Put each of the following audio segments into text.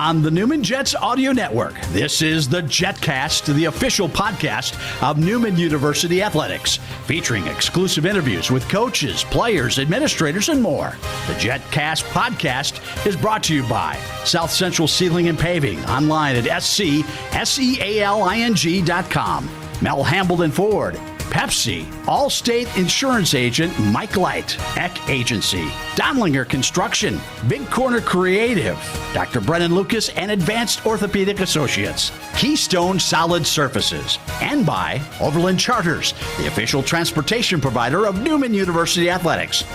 On the Newman Jets Audio Network, this is the Jetcast, the official podcast of Newman University Athletics, featuring exclusive interviews with coaches, players, administrators, and more. The Jetcast podcast is brought to you by South Central Ceiling and Paving, online at SCSEALING.com. Mel Hambledon Ford, Pepsi, Allstate Insurance Agent Mike Light, Eck Agency, Donlinger Construction, Big Corner Creative, Dr. Brennan Lucas and Advanced Orthopedic Associates, Keystone Solid Surfaces, and by Overland Charters, the official transportation provider of Newman University Athletics.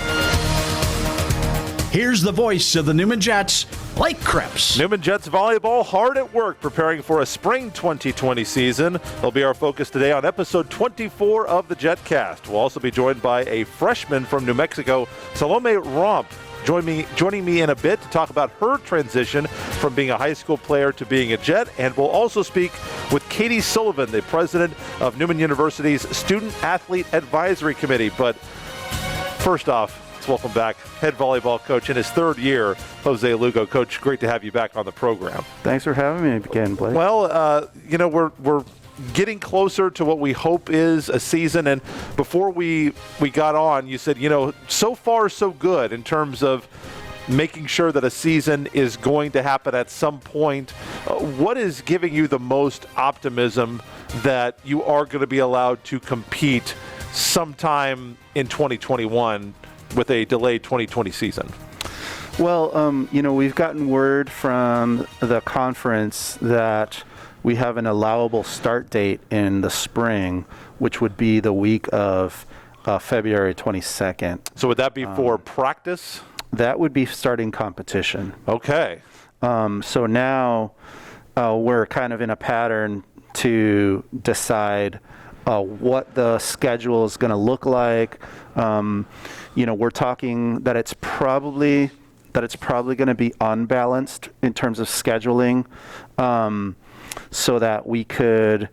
Here's the voice of the Newman Jets, Blake Krebs. Newman Jets volleyball hard at work preparing for a spring 2020 season. That'll be our focus today on episode 24 of the Jetcast. We'll also be joined by a freshman from New Mexico, Salome Romp, joining me in a bit to talk about her transition from being a high school player to being a Jet. And we'll also speak with Katie Sullivan, the president of Newman University's Student Athlete Advisory Committee. But first off, welcome back, head volleyball coach in his third year, Jose Lugo. Coach, great to have you back on the program. Thanks for having me again, Blake. Well, we're getting closer to what we hope is a season. And before we got on, you said, so far so good in terms of making sure that a season is going to happen at some point. What is giving you the most optimism that you are going to be allowed to compete sometime in 2021 with a delayed 2020 season? Well, we've gotten word from the conference that we have an allowable start date in the spring, which would be the week of February 22nd. So would that be for practice? That would be starting competition. Okay. So now we're kind of in a pattern to decide what the schedule is going to look like. We're talking that it's probably going to be unbalanced in terms of scheduling, so that we could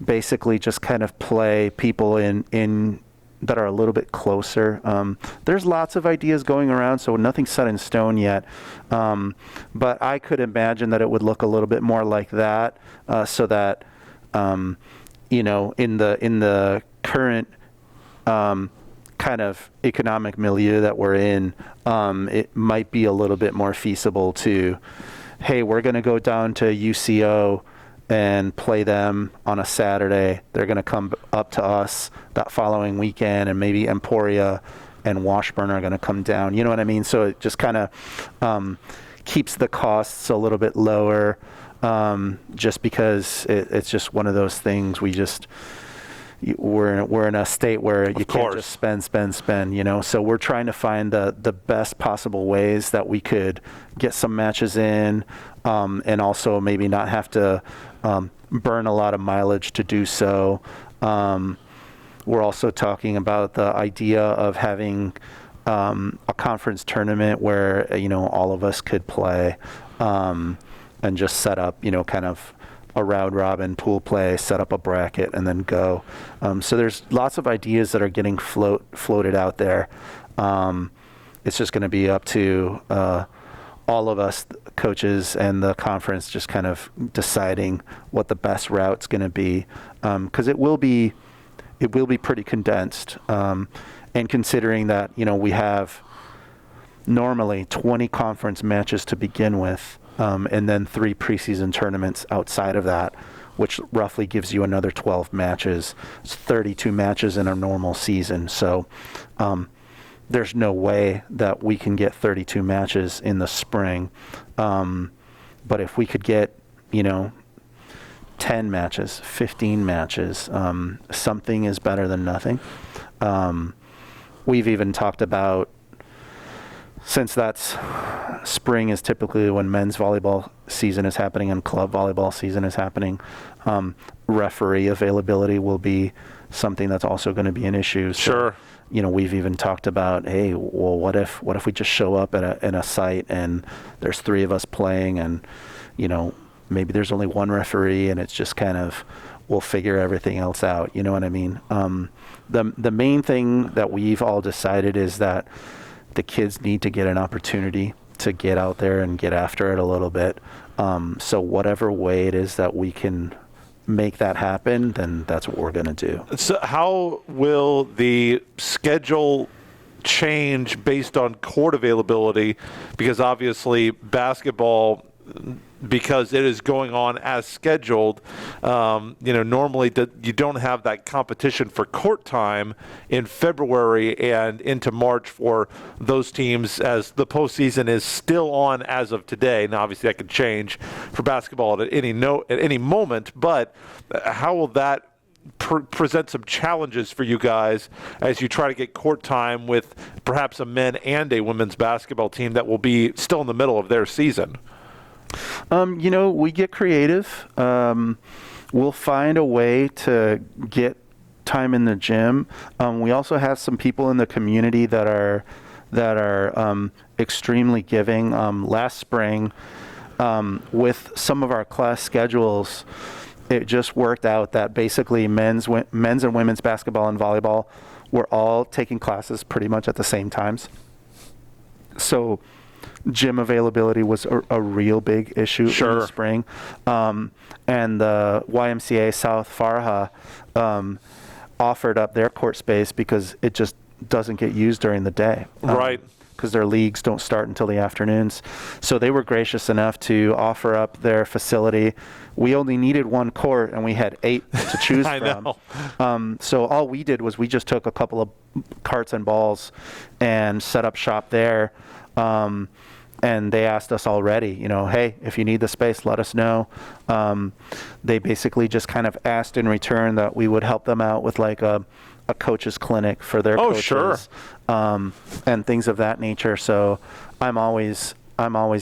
basically just kind of play people in that are a little bit closer. There's lots of ideas going around, so nothing's set in stone yet. But I could imagine that it would look a little bit more like that, so that in the current kind of economic milieu that we're in, it might be a little bit more feasible to, hey, we're going to go down to UCO and play them on a Saturday. They're going to come up to us that following weekend, and maybe Emporia and Washburn are going to come down. You know what I mean? So it just kind of keeps the costs a little bit lower, just because it's just one of those things we're in a state where you can't just spend. So we're trying to find the best possible ways that we could get some matches in, and also maybe not have to burn a lot of mileage to do so. We're also talking about the idea of having a conference tournament where all of us could play, and just set up kind of a round robin pool play, set up a bracket, and then go. So there's lots of ideas that are getting floated out there. It's just going to be up to all of us coaches and the conference just kind of deciding what the best route's going to be, because it will be pretty condensed. And considering that we have normally 20 conference matches to begin with, and then 3 preseason tournaments outside of that, which roughly gives you another 12 matches. It's 32 matches in a normal season. So there's no way that we can get 32 matches in the spring. But if we could get, 10 matches, 15 matches, something is better than nothing. We've even talked about, since that's spring is typically when men's volleyball season is happening and club volleyball season is happening, referee availability will be something that's also going to be an issue. Sure. So, we've even talked about, hey, well, what if we just show up in a site and there's 3 of us playing, and maybe there's only one referee, and it's just kind of, we'll figure everything else out. You know what I mean? The main thing that we've all decided is that the kids need to get an opportunity to get out there and get after it a little bit. So whatever way it is that we can make that happen, then that's what we're going to do. So how will the schedule change based on court availability? Because obviously basketball, because it is going on as scheduled, normally you don't have that competition for court time in February and into March for those teams, as the postseason is still on as of today. Now, obviously, that could change for basketball at any moment, but how will that present some challenges for you guys as you try to get court time with perhaps a men and a women's basketball team that will be still in the middle of their season? We get creative. We'll find a way to get time in the gym. We also have some people in the community that are extremely giving. Last spring, with some of our class schedules, it just worked out that basically men's and women's basketball and volleyball were all taking classes pretty much at the same times. So gym availability was a real big issue in the spring. And the YMCA South Farha offered up their court space because it just doesn't get used during the day. Right. Because their leagues don't start until the afternoons. So they were gracious enough to offer up their facility. We only needed one court, and we had 8 to choose I from. know. So all we did was we just took a couple of carts and balls and set up shop there. And they asked us already, hey, if you need the space, let us know. They basically just kind of asked in return that we would help them out with like a coach's clinic for their coaches. Sure. And things of that nature. So I'm always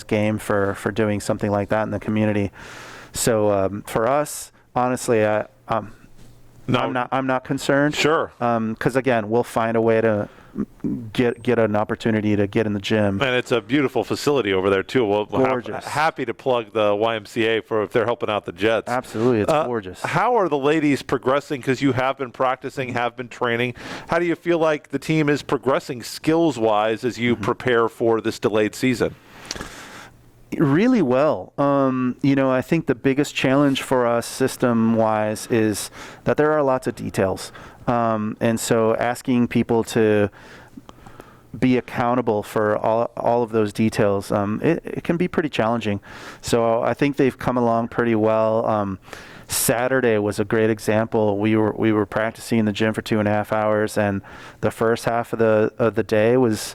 game for doing something like that in the community. So for us, honestly, I'm not concerned. Sure. Because again, we'll find a way to get an opportunity to get in the gym. And it's a beautiful facility over there too. Well, gorgeous. Happy to plug the YMCA for if they're helping out the Jets. Absolutely, it's gorgeous. How are the ladies progressing? Because you have been practicing, have been training. How do you feel like the team is progressing skills-wise as you prepare for this delayed season? Really well. I think the biggest challenge for us system-wise is that there are lots of details. And so asking people to be accountable for all of those details, it can be pretty challenging. So I think they've come along pretty well. Saturday was a great example. We were practicing in the gym for 2.5 hours, and the first half of the day was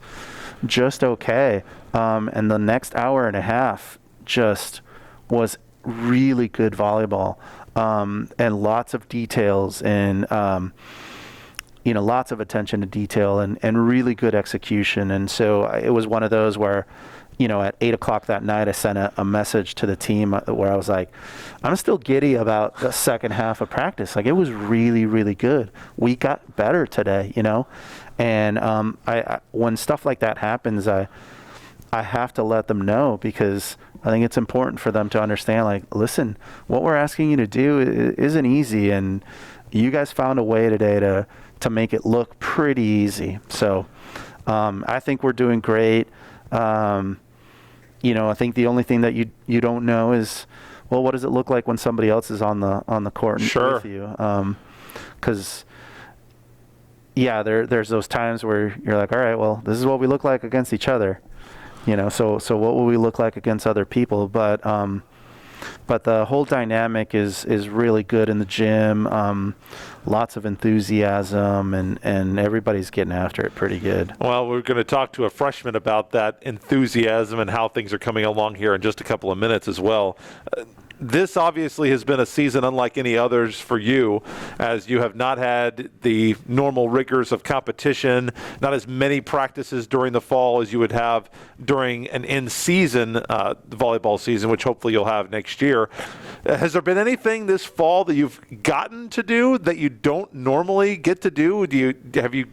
just okay. And the next hour and a half just was really good volleyball, and lots of details and lots of attention to detail and really good execution. And so it was one of those where, at 8 o'clock that night, I sent a message to the team where I was like, I'm still giddy about the second half of practice. Like, it was really, really good. We got better today, And I when stuff like that happens, I have to let them know, because I think it's important for them to understand, like, listen, what we're asking you to do isn't easy, and you guys found a way today to make it look pretty easy. So I think we're doing great. I think the only thing that you don't know is, well, what does it look like when somebody else is on the court with you? Because there's those times where you're like, all right, well, this is what we look like against each other. So what will we look like against other people? But the whole dynamic is really good in the gym. Lots of enthusiasm, and everybody's getting after it pretty good. Well, we're going to talk to a freshman about that enthusiasm and how things are coming along here in just a couple of minutes as well. This obviously has been a season unlike any others for you, as you have not had the normal rigors of competition, not as many practices during the fall as you would have during an in-season volleyball season, which hopefully you'll have next year. Has there been anything this fall that you've gotten to do that you don't normally get to do? Have you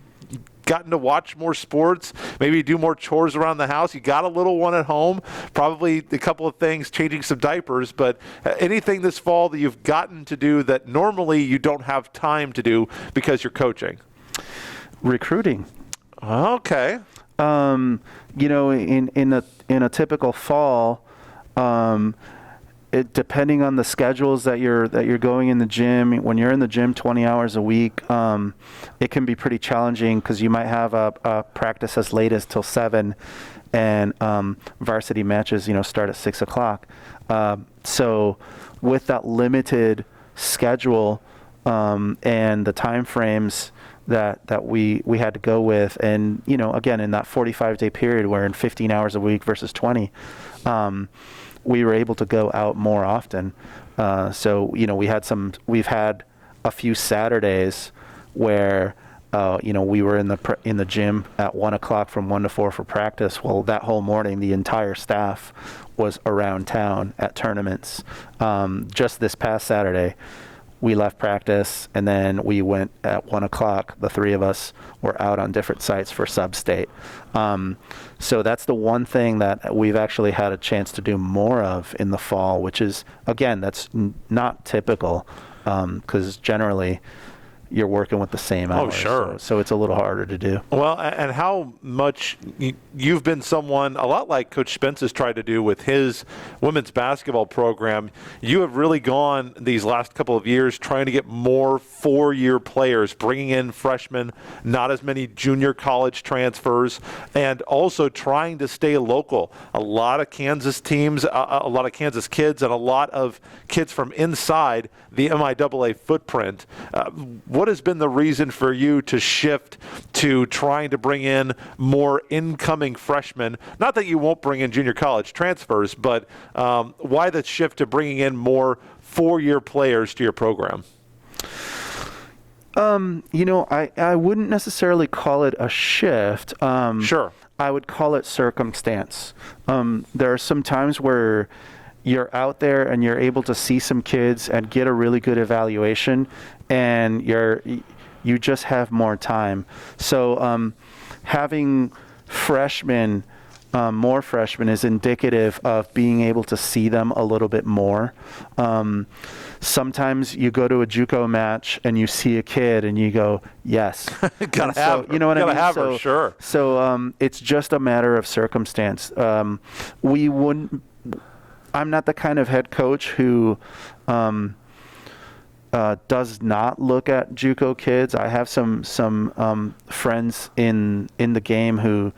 gotten to watch more sports, maybe do more chores around the house? You got a little one at home, probably a couple of things, changing some diapers, but anything this fall that you've gotten to do that normally you don't have time to do because you're coaching? Recruiting. Okay. In a typical fall, depending on the schedules that you're going in the gym, when you're in the gym 20 hours a week, it can be pretty challenging because you might have a practice as late as till 7, and varsity matches, start at 6 o'clock. So with that limited schedule and the time frames that we had to go with, and again, in that 45-day period, where in 15 hours a week versus 20, we were able to go out more often. So we've had a few Saturdays where we were in the gym at 1 o'clock from 1 to 4 for practice. Well, that whole morning, the entire staff was around town at tournaments. Just this past Saturday, we left practice, and then we went at 1 o'clock. The three of us were out on different sites for sub-state. So that's the one thing that we've actually had a chance to do more of in the fall, which is, again, that's not typical, because generally you're working with the same hours. Oh, sure. So it's a little harder to do. Well, and how much you've been someone, a lot like Coach Spence has tried to do with his women's basketball program. You have really gone these last couple of years trying to get more 4-year players, bringing in freshmen, not as many junior college transfers, and also trying to stay local. A lot of Kansas teams, a lot of Kansas kids, and a lot of kids from inside the MIAA footprint. What has been the reason for you to shift to trying to bring in more incoming freshmen? Not that you won't bring in junior college transfers, but why the shift to bringing in more 4-year players to your program? I wouldn't necessarily call it a shift. Sure. I would call it circumstance. There are some times where you're out there and you're able to see some kids and get a really good evaluation, and you just have more time. So having freshmen, more freshmen, is indicative of being able to see them a little bit more. Sometimes you go to a JUCO match and you see a kid and you go, yes. Gotta have her. You know what I mean? Gotta have her, sure. So it's just a matter of circumstance. I'm not the kind of head coach who does not look at JUCO kids. I have some friends in the game who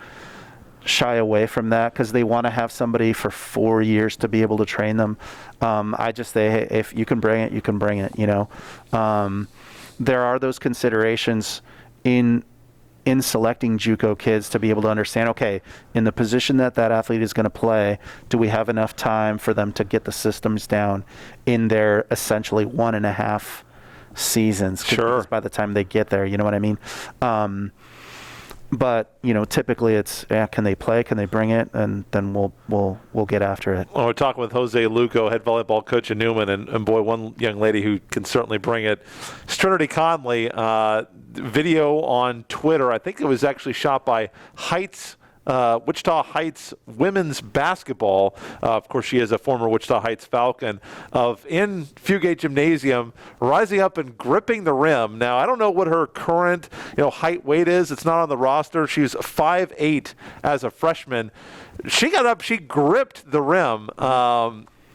shy away from that because they want to have somebody for 4 years to be able to train them. I just say, hey, if you can bring it, you can bring it. There are those considerations in selecting JUCO kids to be able to understand, okay, in the position that athlete is going to play, do we have enough time for them to get the systems down in their essentially 1.5 seasons? Sure. By the time they get there, you know what I mean? But typically it's, can they play? Can they bring it? And then we'll get after it. Well, we're talking with Jose Lugo, head volleyball coach at Newman, and boy, one young lady who can certainly bring it. Trinity Conley, video on Twitter. I think it was actually shot by Wichita Heights women's basketball. Of course, she is a former Wichita Heights Falcon, in Fugate Gymnasium, rising up and gripping the rim. Now, I don't know what her current height weight is. It's not on the roster. She's 5'8" as a freshman. She got up. She gripped the rim.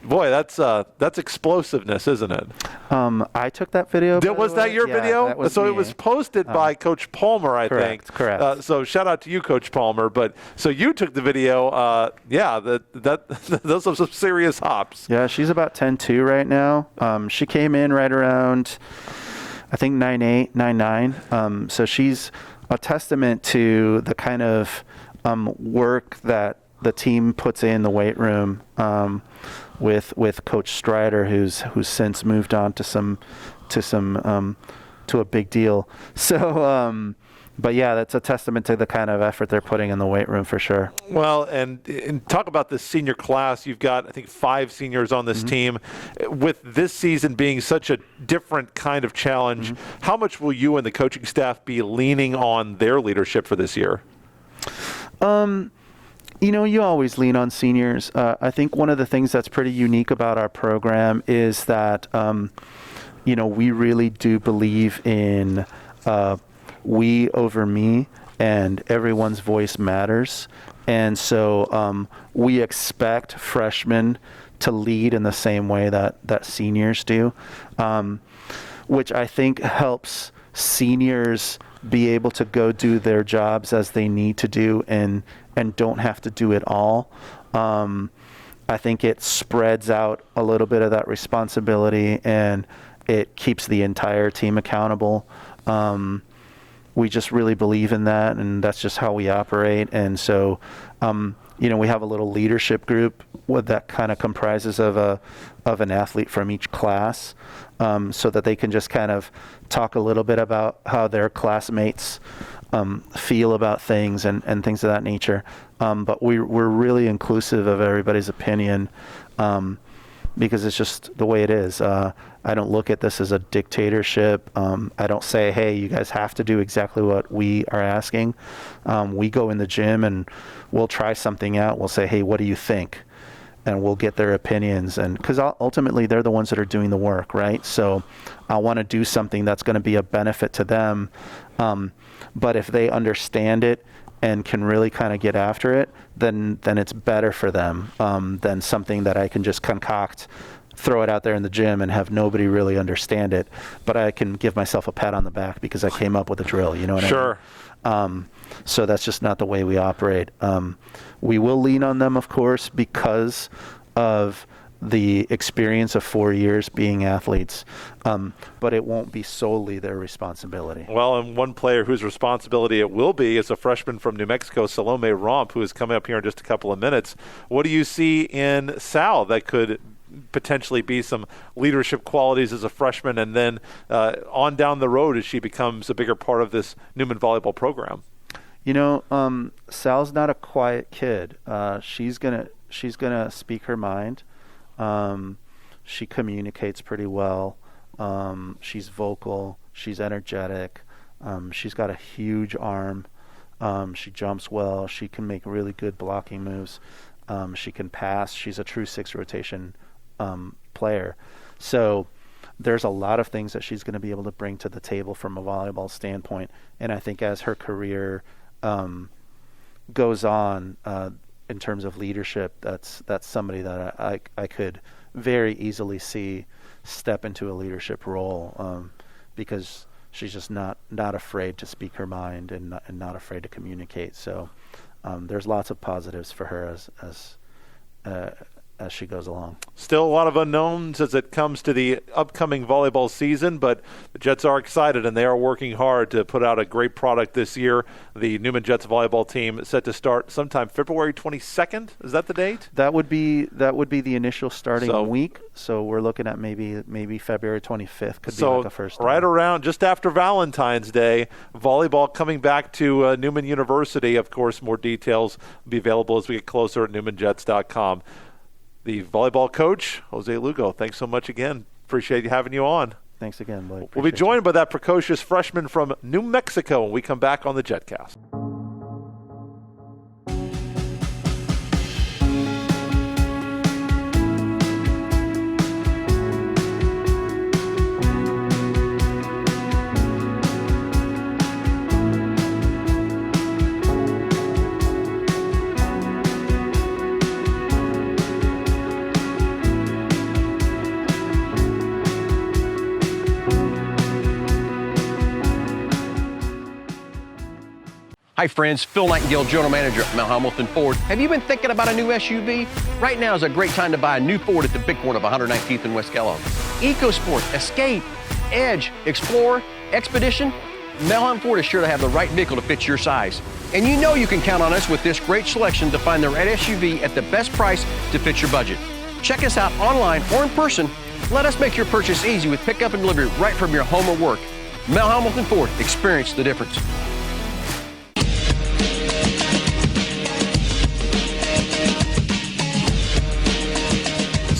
Boy, that's explosive-ness, isn't it? I took that video. Was that your video? That was so me. It was posted by Coach Palmer, I think. Correct. So shout out to you, Coach Palmer. But so you took the video. Those are some serious hops. Yeah, she's about 10'2" right now. She came in right around, I think 9'8", 9'9". So she's a testament to the kind of work that the team puts in the weight room. With Coach Strider, who's since moved on to a big deal. So, but yeah, that's a testament to the kind of effort they're putting in the weight room for sure. Well, and talk about this senior class. You've got, I think, 5 seniors on this team. With this season being such a different kind of challenge, how much will you and the coaching staff be leaning on their leadership for this year? You always lean on seniors. I think one of the things that's pretty unique about our program is that, we really do believe in we over me, and everyone's voice matters. And so we expect freshmen to lead in the same way that seniors do, which I think helps seniors be able to go do their jobs as they need to do and don't have to do it all. I think it spreads out a little bit of that responsibility, and it keeps the entire team accountable. We just really believe in that, and that's just how we operate. And so, we have a little leadership group that kind of comprises of an athlete from each class, so that they can just kind of talk a little bit about how their classmates feel about things and things of that nature. But we're really inclusive of everybody's opinion, because it's just the way it is. I don't look at this as a dictatorship. I don't say, hey, you guys have to do exactly what we are asking. We go in the gym and we'll try something out. We'll say, hey, what do you think? And we'll get their opinions. And because ultimately they're the ones that are doing the work, right? So I want to do something that's going to be a benefit to them. But if they understand it and can really kind of get after it, then it's better for them than something that I can just concoct, throw it out there in the gym and have nobody really understand it. But I can give myself a pat on the back because I came up with a drill, you know what Sure. I mean? So that's just not the way we operate. We will lean on them, of course, because of the experience of 4 years being athletes, but it won't be solely their responsibility. Well, and one player whose responsibility it will be is a freshman from New Mexico, Salome Romp, who is coming up here in just a couple of minutes. What do you see in Sal that could potentially be some leadership qualities as a freshman, and then on down the road as she becomes a bigger part of this Newman volleyball program? Sal's not a quiet kid. She's gonna speak her mind. She communicates pretty well. She's vocal. She's energetic. She's got a huge arm. She jumps well. She can make really good blocking moves. She can pass. She's a true 6 rotation player. So there's a lot of things that she's going to be able to bring to the table from a volleyball standpoint. And I think as her career goes on, in terms of leadership, that's somebody that I could very easily see step into a leadership role, because she's just not afraid to speak her mind and not afraid to communicate. So there's lots of positives for her as she goes along. Still a lot of unknowns as it comes to the upcoming volleyball season, but the Jets are excited and they are working hard to put out a great product this year. The Newman Jets volleyball team set to start sometime February 22nd. Is that the date? That would be the initial starting week. So we're looking at maybe February 25th could be like a first time. Right around just after Valentine's Day, volleyball coming back to Newman University. Of course, more details will be available as we get closer at newmanjets.com. The volleyball coach, Jose Lugo, thanks so much again. Appreciate having you on. Thanks again, Blake. We'll be joined by that precocious freshman from New Mexico when we come back on the Jetcast. Hi friends, Phil Nightingale, General Manager at Mount Hamilton Ford. Have you been thinking about a new SUV? Right now is a great time to buy a new Ford at the big corner of 119th and West Kellogg. EcoSport, Escape, Edge, Explorer, Expedition. Mount Hamilton Ford is sure to have the right vehicle to fit your size. And you know you can count on us with this great selection to find the right SUV at the best price to fit your budget. Check us out online or in person. Let us make your purchase easy with pickup and delivery right from your home or work. Mount Hamilton Ford, experience the difference.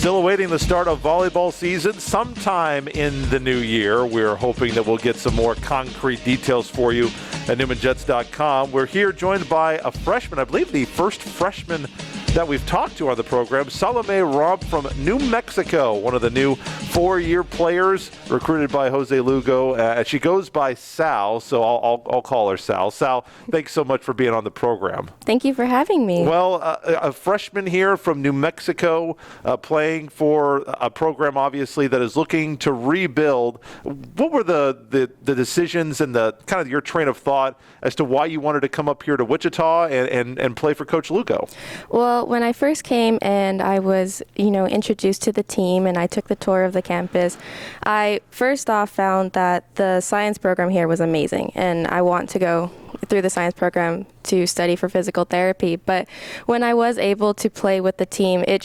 Still awaiting the start of volleyball season sometime in the new year. We're hoping that we'll get some more concrete details for you at newmanjets.com. We're here joined by a freshman, I believe the first freshman that we've talked to on the program, Salome Romp from New Mexico, one of the new 4-year players recruited by Jose Lugo. She goes by Sal, so I'll call her Sal. Sal, thanks so much for being on the program. Thank you for having me. Well, a freshman here from New Mexico, playing for a program, obviously, that is looking to rebuild. What were the decisions and the kind of your train of thought as to why you wanted to come up here to Wichita and play for Coach Lugo? Well, when I first came and I was, introduced to the team and I took the tour of the campus, I first off found that the science program here was amazing, and I want to go through the science program to study for physical therapy. But when I was able to play with the team, it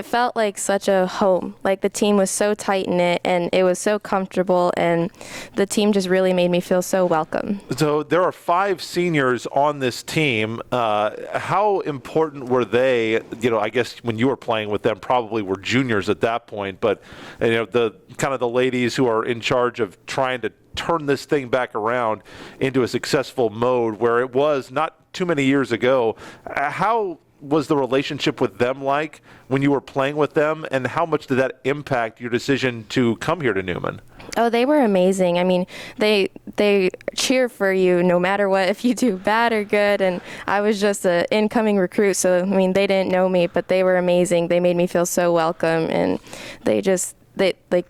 felt like such a home. Like the team was so tight-knit and it was so comfortable, and the team just really made me feel so welcome. So there are 5 seniors on this team. How important were they? I guess when you were playing with them, probably were juniors at that point, but the kind of the ladies who are in charge of trying to turn this thing back around into a successful mode where it was not too many years ago. How was the relationship with them like when you were playing with them, and how much did that impact your decision to come here to Newman? Oh, they were amazing. I mean, they cheer for you no matter what, if you do bad or good. And I was just an incoming recruit, so they didn't know me, but they were amazing. They made me feel so welcome, and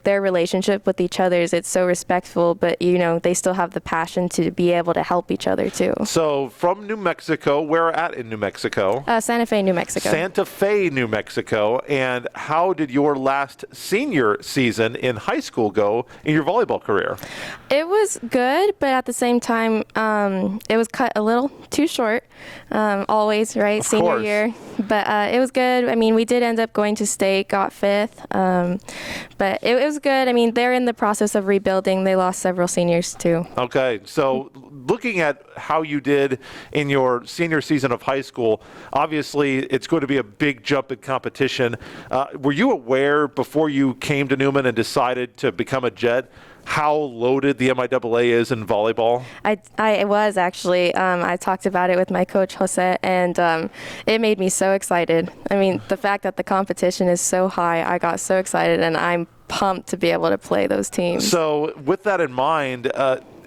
their relationship with each other it's so respectful, but they still have the passion to be able to help each other too. So from New Mexico, where at in New Mexico? Santa Fe, New Mexico. Santa Fe, New Mexico. And how did your last senior season in high school go in your volleyball career? It was good, but at the same time, it was cut a little too short. Always, right? Senior year. But it was good. We did end up going to state, got 5th. But it was good. They're in the process of rebuilding. They lost several seniors too. Okay, so looking at how you did in your senior season of high school, obviously it's going to be a big jump in competition. Were you aware before you came to Newman and decided to become a Jet how loaded the MIAA is in volleyball? I was actually. I talked about it with my coach, Jose, and it made me so excited. The fact that the competition is so high, I got so excited, and I'm pumped to be able to play those teams. So with that in mind,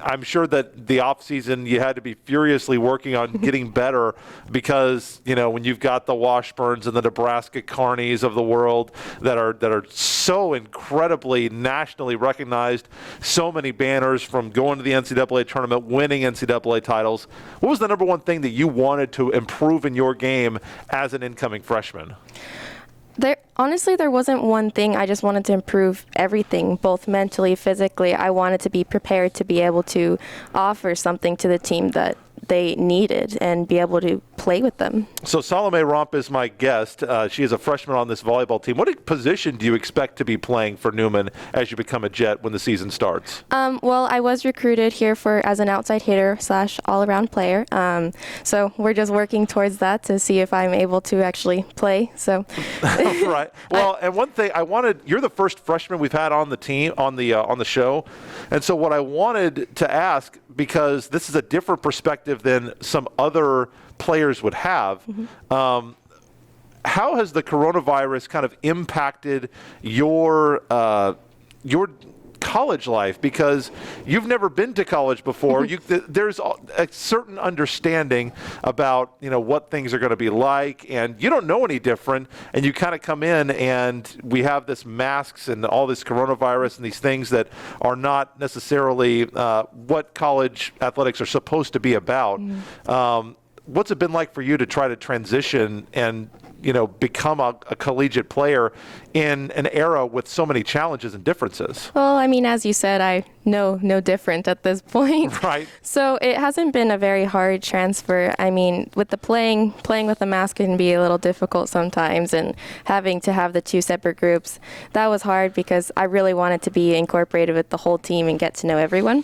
I'm sure that the off season you had to be furiously working on getting better because when you've got the Washburns and the Nebraska Carneys of the world that are so incredibly nationally recognized, so many banners from going to the NCAA tournament, winning NCAA titles. What was the number one thing that you wanted to improve in your game as an incoming freshman? Honestly, there wasn't one thing. I just wanted to improve everything, both mentally, physically. I wanted to be prepared to be able to offer something to the team that they needed and be able to play with them. So Salome Romp is my guest. She is a freshman on this volleyball team. What position do you expect to be playing for Newman as you become a Jet when the season starts? Well, I was recruited here as an outside hitter / all-around player. So we're just working towards that to see if I'm able to actually play. So right. Well, and one thing you're the first freshman we've had on the team on the show, and so what I wanted to ask, because this is a different perspective than some other players would have. Mm-hmm. How has the coronavirus kind of impacted your college life? Because you've never been to college before. There's a certain understanding about what things are going to be like, and you don't know any different. And you kind of come in, and we have this masks and all this coronavirus and these things that are not necessarily what college athletics are supposed to be about. Mm-hmm. What's it been like for you to try to transition and become a collegiate player in an era with so many challenges and differences? Well, as you said, I know no different at this point. Right. So it hasn't been a very hard transfer. With the playing with the mask can be a little difficult sometimes, and having to have the 2 separate groups, that was hard because I really wanted to be incorporated with the whole team and get to know everyone.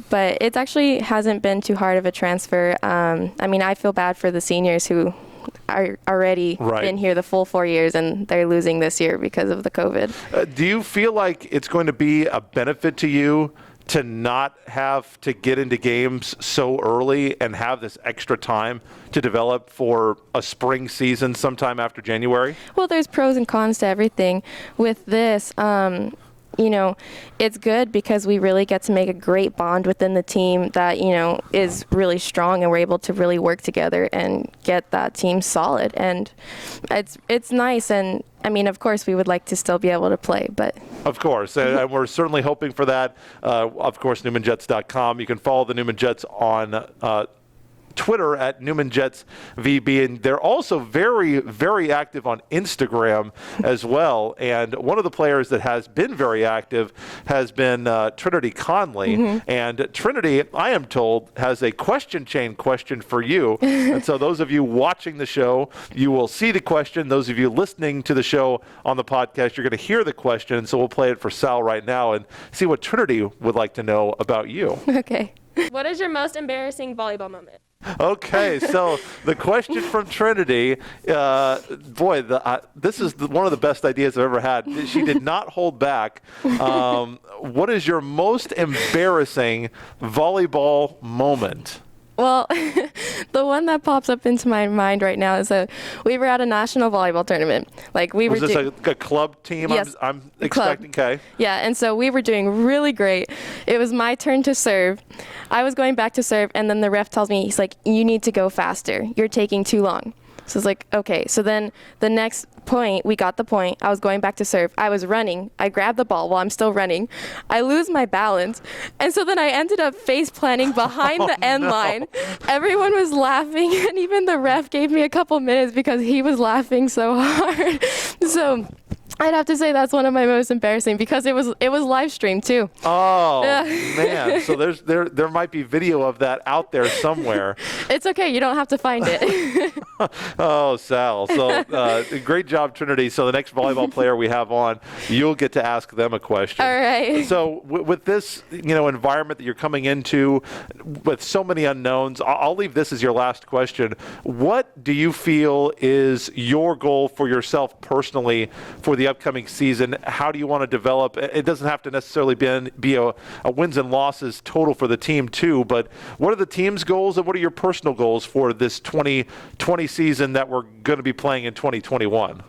But it actually hasn't been too hard of a transfer. I feel bad for the seniors who are already been here the full 4 years, and they're losing this year because of the COVID. Do you feel like it's going to be a benefit to you to not have to get into games so early and have this extra time to develop for a spring season sometime after January? Well, there's pros and cons to everything. With this, it's good because we really get to make a great bond within the team that, is really strong, and we're able to really work together and get that team solid. And it's nice. And I mean, of course, we would like to still be able to play, but. Of course, and we're certainly hoping for that. Of course, NewmanJets.com. You can follow the Newman Jets on Twitter at NewmanJetsVB, and they're also very, very active on Instagram as well. And one of the players that has been very active has been Trinity Conley. And Trinity, I am told, has a question chain question for you. And so those of you watching the show, you will see the question. Those of you listening to the show on the podcast, you're going to hear the question. So we'll play it for Sal right now and see what Trinity would like to know about you. Okay. What is your most embarrassing volleyball moment? Okay, so the question from Trinity, this is one of the best ideas I've ever had. She did not hold back. What is your most embarrassing volleyball moment? Well, the one that pops up into my mind right now is we were at a national volleyball tournament. Was this a club team? Yes, I'm expecting. Okay. Yeah, and so we were doing really great. It was my turn to serve. I was going back to serve, and then the ref tells me, he's like, "You need to go faster. You're taking too long." So it's like, okay. So then the next point, we got the point. I was going back to serve. I was running. I grabbed the ball while I'm still running. I lose my balance. And so then I ended up face planting behind the end line. Everyone was laughing, and even the ref gave me a couple minutes because he was laughing so hard. So I'd have to say that's one of my most embarrassing because it was live streamed too. Oh man! So there might be video of that out there somewhere. It's okay. You don't have to find it. Oh, Sal. So great job, Trinity. So the next volleyball player we have on, you'll get to ask them a question. All right. So with this, environment that you're coming into, with so many unknowns, I'll leave this as your last question. What do you feel is your goal for yourself personally for the upcoming season? How do you want to develop? It doesn't have to necessarily be a wins and losses total for the team too, but what are the team's goals and what are your personal goals for this 2020 season that we're going to be playing in 2021?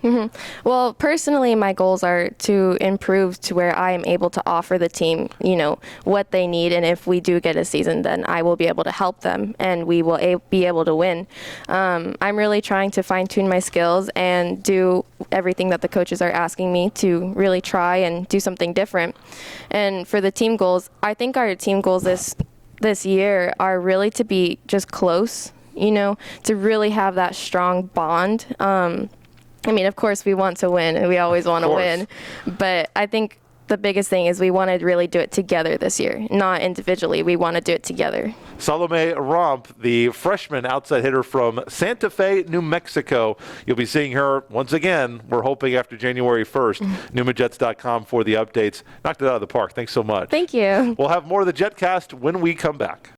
Well, personally, my goals are to improve to where I am able to offer the team, what they need. And if we do get a season, then I will be able to help them and we will be able to win. I'm really trying to fine tune my skills and do everything that the coaches are asking me to really try and do something different. And for the team goals, I think our team goals this year are really to be just close, to really have that strong bond. I mean, of course, we want to win, and we always want to win. But I think the biggest thing is we want to really do it together this year, not individually. We want to do it together. Salome Romp, the freshman outside hitter from Santa Fe, New Mexico. You'll be seeing her once again, we're hoping after January 1st. NewmanJets.com for the updates. Knocked it out of the park. Thanks so much. Thank you. We'll have more of the Jetcast when we come back.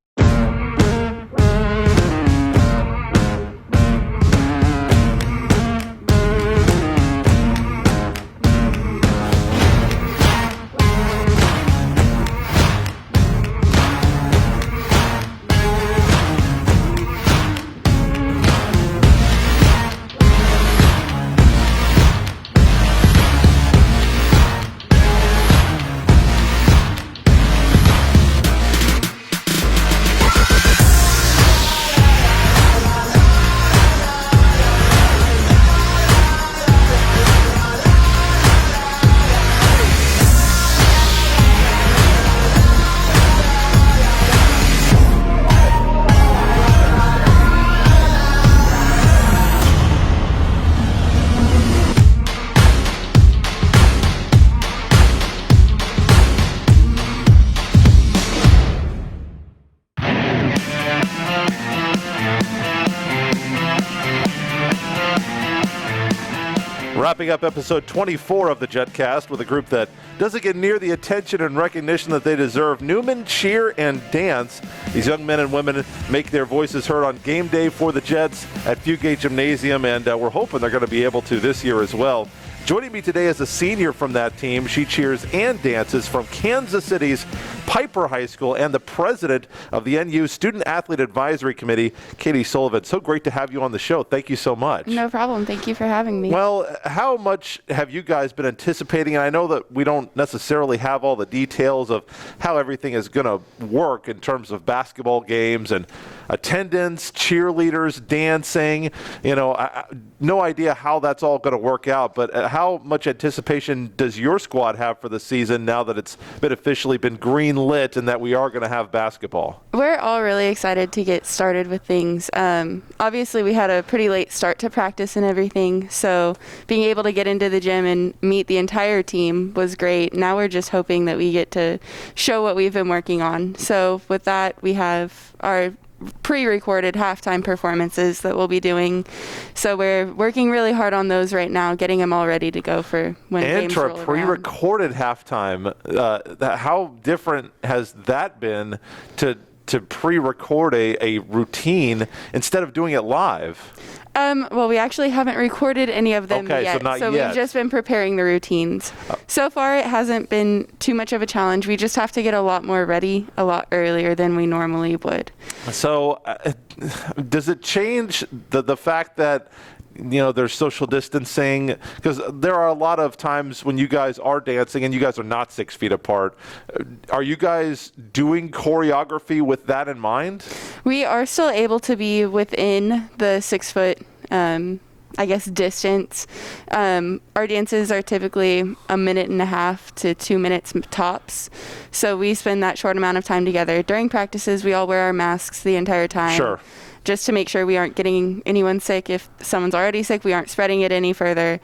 Wrapping up episode 24 of the Jetcast with a group that doesn't get near the attention and recognition that they deserve. Newman Cheer and Dance. These young men and women make their voices heard on game day for the Jets at Fugate Gymnasium, and we're hoping they're going to be able to this year as well. Joining me today is a senior from that team. She cheers and dances from Kansas City's Piper High School and the president of the NU Student Athlete Advisory Committee, Katie Sullivan. So great to have you on the show. Thank you so much. No problem. Thank you for having me. Well, how much have you guys been anticipating? And I know that we don't necessarily have all the details of how everything is going to work in terms of basketball games and attendance, cheerleaders, dancing. No idea how that's all going to work out, but how much anticipation does your squad have for the season now that it's been officially been green lit and that we are going to have basketball? We're all really excited to get started with things. Obviously, we had a pretty late start to practice and everything, so being able to get into the gym and meet the entire team was great. Now we're just hoping that we get to show what we've been working on. So with that, we have our pre-recorded halftime performances that we'll be doing. So we're working really hard on those right now, getting them all ready to go for when games roll around. And to our pre-recorded halftime, how different has that been to pre-record a routine instead of doing it live? Well, we actually haven't recorded any of them yet. So not yet. We've just been preparing the routines. So far, it hasn't been too much of a challenge. We just have to get a lot more ready a lot earlier than we normally would. So does it change the fact that there's social distancing? Because there are a lot of times when you guys are dancing and you guys are not 6 feet apart. Are you guys doing choreography with that in mind? We are still able to be within the 6 foot, distance. Our dances are typically 1.5 minutes to 2 minutes tops. So we spend that short amount of time together. During practices, we all wear our masks the entire time. Sure. Just to make sure we aren't getting anyone sick. If someone's already sick, we aren't spreading it any further.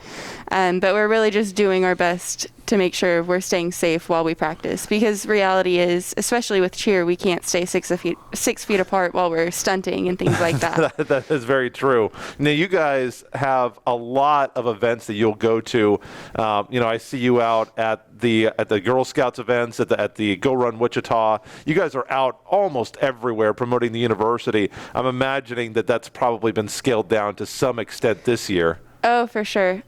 But we're really just doing our best to make sure we're staying safe while we practice. Because reality is, especially with cheer, we can't stay 6 feet apart while we're stunting and things like that. That is very true. Now, you guys have a lot of events that you'll go to. I see you out at the Girl Scouts events, at the Go Run Wichita. You guys are out almost everywhere promoting the university. I'm imagining that that's probably been scaled down to some extent this year. Oh, for sure.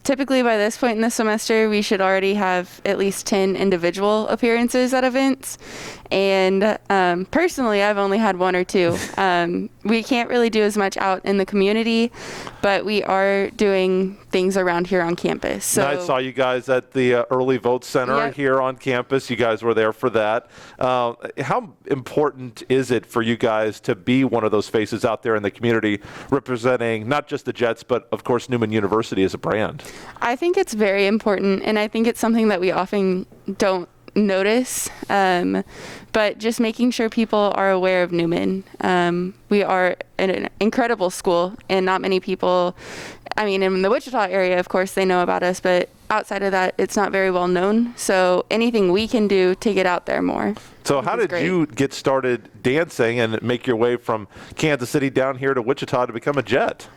Typically by this point in the semester, we should already have at least 10 individual appearances at events. And personally, I've only had 1 or 2. We can't really do as much out in the community, but we are doing things around here on campus. So I saw you guys at the Early Vote Center here on campus. You guys were there for that. How important is it for you guys to be one of those faces out there in the community representing not just the Jets, but of course Newman University as a brand? I think it's very important, and I think it's something that we often don't notice, but just making sure people are aware of Newman. We are an incredible school, and not many people, in the Wichita area, of course, they know about us, but outside of that, it's not very well known. So anything we can do to get out there more. So how did you get started dancing and make your way from Kansas City down here to Wichita to become a Jet?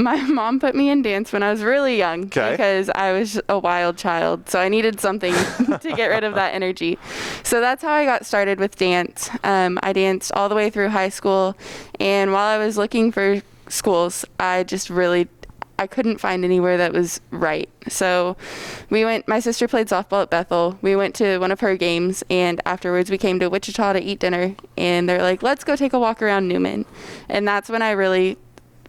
My mom put me in dance when I was really young because I was a wild child. So I needed something to get rid of that energy. So that's how I got started with dance. I danced all the way through high school. And while I was looking for schools, I couldn't find anywhere that was right. So my sister played softball at Bethel. We went to one of her games, and afterwards we came to Wichita to eat dinner. And they're like, let's go take a walk around Newman. And that's when I really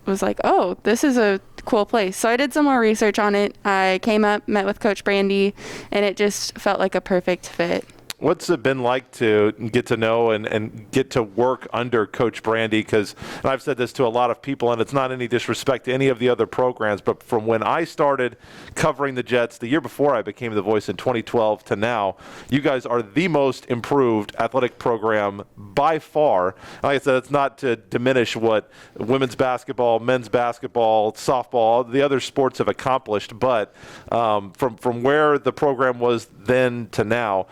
was like, oh, this is a cool place. So I did some more research on it. I came up, met with Coach Brandy, and it just felt like a perfect fit. What's it been like to get to know and get to work under Coach Brandy? Because I've said this to a lot of people, and it's not any disrespect to any of the other programs, but from when I started covering the Jets the year before I became the voice in 2012 to now, you guys are the most improved athletic program by far. Like I said, it's not to diminish what women's basketball, men's basketball, softball, the other sports have accomplished, but from where the program was then to now,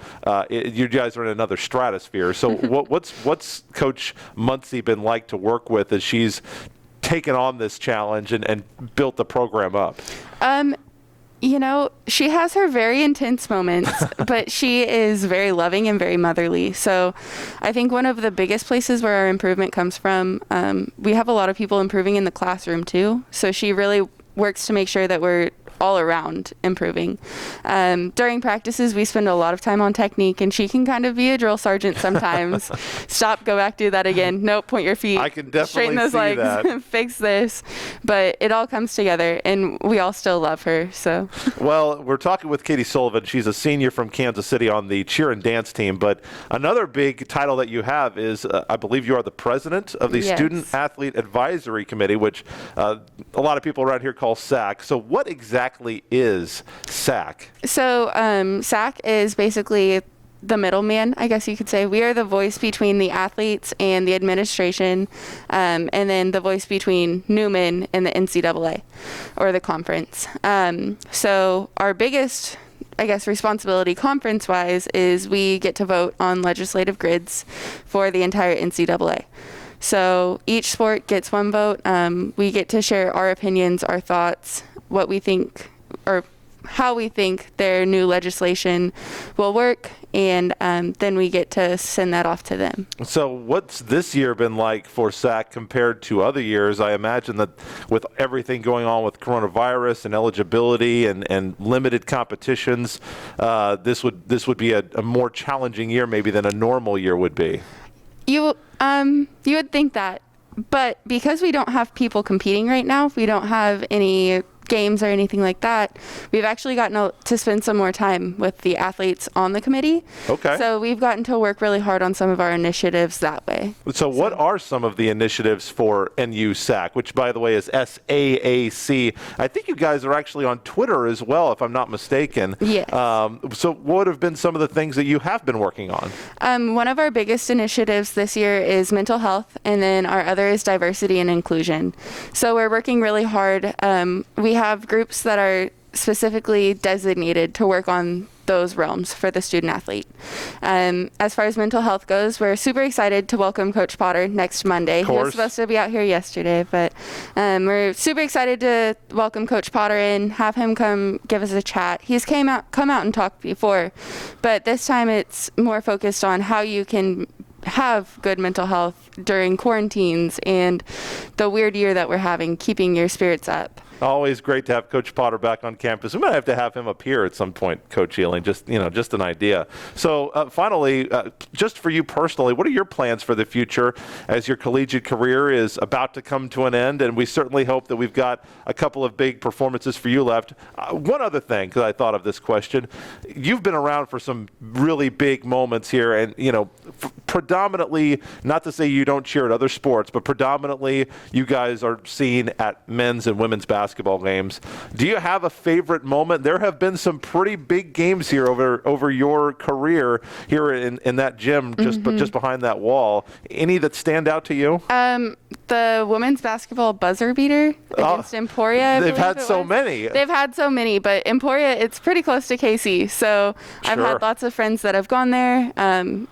you guys are in another stratosphere. So what's Coach Muncie been like to work with as she's taken on this challenge and built the program up? She has her very intense moments, but she is very loving and very motherly. So I think one of the biggest places where our improvement comes from, we have a lot of people improving in the classroom too. So she really works to make sure that we're all around improving. During practices, we spend a lot of time on technique, and she can kind of be a drill sergeant sometimes. Stop, go back, do that again. Nope, point your feet. I can definitely straighten those see legs, that. fix this. But it all comes together, and we all still love her. So. Well, we're talking with Katie Sullivan. She's a senior from Kansas City on the cheer and dance team. But another big title that you have is, I believe you are the president of the Student Athlete Advisory Committee, which a lot of people around here call SAC. So what exactly is SAC? So SAC is basically the middleman, I guess you could say. We are the voice between the athletes and the administration, and then the voice between Newman and the NCAA or the conference. So our biggest, I guess, responsibility conference-wise is we get to vote on legislative grids for the entire NCAA. So each sport gets one vote. We get to share our opinions, our thoughts, what we think, or how we think their new legislation will work, and then we get to send that off to them. So what's this year been like for SAC compared to other years? I imagine that with everything going on with coronavirus and eligibility and limited competitions, this would be a more challenging year maybe than a normal year would be. You would think that, but because we don't have people competing right now, we don't have any games or anything like that, we've actually gotten to spend some more time with the athletes on the committee. Okay. So we've gotten to work really hard on some of our initiatives that way. So what are some of the initiatives for NU SAC, which by the way is SAAC? I think you guys are actually on Twitter as well, if I'm not mistaken. Yes. So what have been some of the things that you have been working on? One of our biggest initiatives this year is mental health, and then our other is diversity and inclusion. So we're working really hard. We have groups that are specifically designated to work on those realms for the student athlete. As far as mental health goes, we're super excited to welcome Coach Potter next Monday. He was supposed to be out here yesterday, but we're super excited to welcome Coach Potter in, have him come give us a chat. He's come out and talked before, but this time it's more focused on how you can have good mental health during quarantines and the weird year that we're having, keeping your spirits up. Always great to have Coach Potter back on campus. We might have to have him up here at some point, Coach Ealing, just an idea. So finally, just for you personally, what are your plans for the future as your collegiate career is about to come to an end? And we certainly hope that we've got a couple of big performances for you left. One other thing, because I thought of this question, you've been around for some really big moments here, and predominantly, not to say you don't cheer at other sports, but predominantly you guys are seen at men's and women's basketball games. Do you have a favorite moment? There have been some pretty big games here over your career here in that gym, just behind that wall. Any that stand out to you? The women's basketball buzzer beater against Emporia. They've had so many. They've had so many, but Emporia, it's pretty close to KC. So I've had lots of friends that have gone there.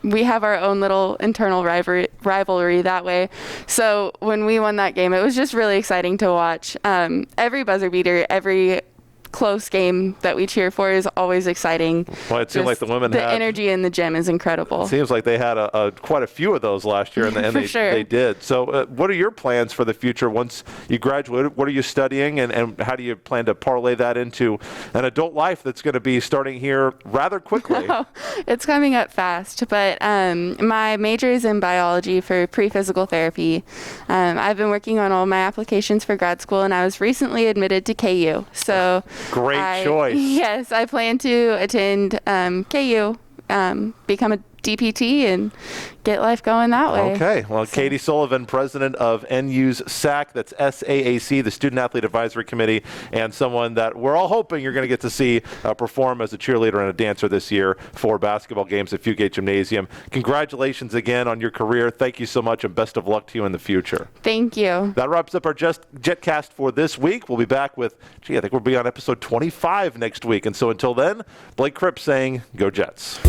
We have our own little internal rivalry that way. So when we won that game, it was just really exciting to watch. Every buzzer beater, every close game that we cheer for is always exciting. Well, it seemed like the women the energy in the gym is incredible. It seems like they had quite a few of those last year, and they did. So what are your plans for the future once you graduate? What are you studying, and how do you plan to parlay that into an adult life that's going to be starting here rather quickly? It's coming up fast, but my major is in biology for pre-physical therapy. I've been working on all my applications for grad school, and I was recently admitted to KU. So Great choice. Yes, I plan to attend KU, become a DPT, and get life going that way. Okay. Well, so. Katie Sullivan, president of NU's SAC, that's SAAC, the Student Athlete Advisory Committee, and someone that we're all hoping you're going to get to see perform as a cheerleader and a dancer this year for basketball games at Fugate Gymnasium. Congratulations again on your career. Thank you so much, and best of luck to you in the future. Thank you. That wraps up our Jetcast for this week. We'll be back with, I think we'll be on episode 25 next week. And so until then, Blake Cripps saying, go Jets.